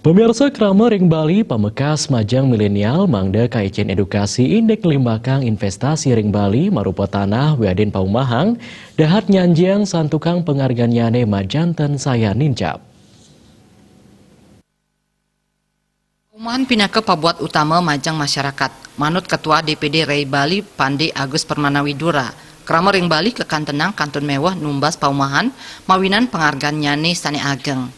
Pemirsa Krama Ring Bali, Pamekas Majang Milenial, Mangda Kaijen Edukasi Indek Limbakang Investasi Ring Bali, Marupa Tanah, Wadin Paumahang, Dahat Nyanjiang Santukang Penghargaan Yane Majanten Saya Nincap. Paumahan pinaka pabuat utama Majang Masyarakat, manut Ketua DPD Ray Bali Pande Agus Permanawidura, Krama Ring Bali kekantenang Kantun Mewah Numbas Paumahan, mawinan penghargaan Yane Sane Ageng.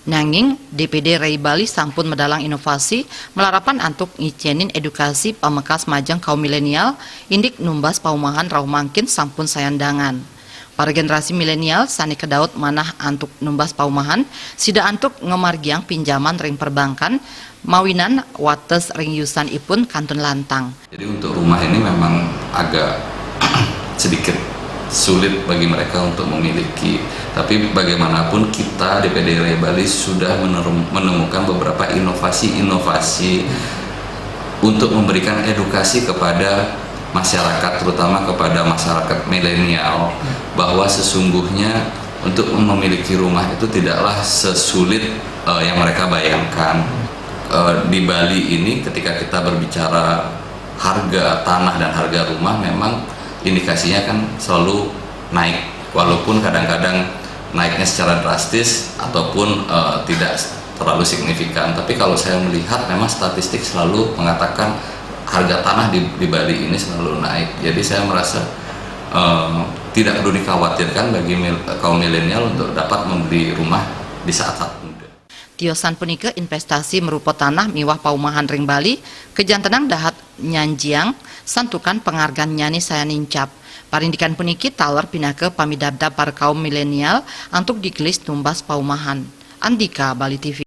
Nanging, DPD Ray Bali sampun medalang inovasi melarapan antuk ngicenin edukasi Pamekas Majang kaum milenial indik numbas paumahan rauh mangkin sampun sayandangan. Para generasi milenial sani kedaut manah antuk numbas paumahan sida antuk ngemargiang pinjaman ring perbankan mawinan wates ring yusan ipun kantun lantang. Jadi untuk rumah ini memang agak sedikit sulit bagi mereka untuk memiliki, tapi bagaimanapun kita DPD Ray Bali sudah menemukan beberapa inovasi-inovasi untuk memberikan edukasi kepada masyarakat, terutama kepada masyarakat milenial, bahwa sesungguhnya untuk memiliki rumah itu tidaklah sesulit yang mereka bayangkan. Di Bali ini ketika kita berbicara harga tanah dan harga rumah memang indikasinya kan selalu naik, walaupun kadang-kadang naiknya secara drastis ataupun tidak terlalu signifikan. Tapi kalau saya melihat memang statistik selalu mengatakan harga tanah di Bali ini selalu naik. Jadi saya merasa tidak perlu dikhawatirkan bagi kaum milenial untuk dapat membeli rumah di saat-saat muda. Tiosan punika investasi merupa tanah miwah paumahan Ring Bali, kejantenang dahat nyanjiang, santukan penghargaan Nyani Saya Nincap. Parindikan puniki taler pinake pamidabda para kaum milenial untuk digelis tumbas paumahan. Andika, Bali TV.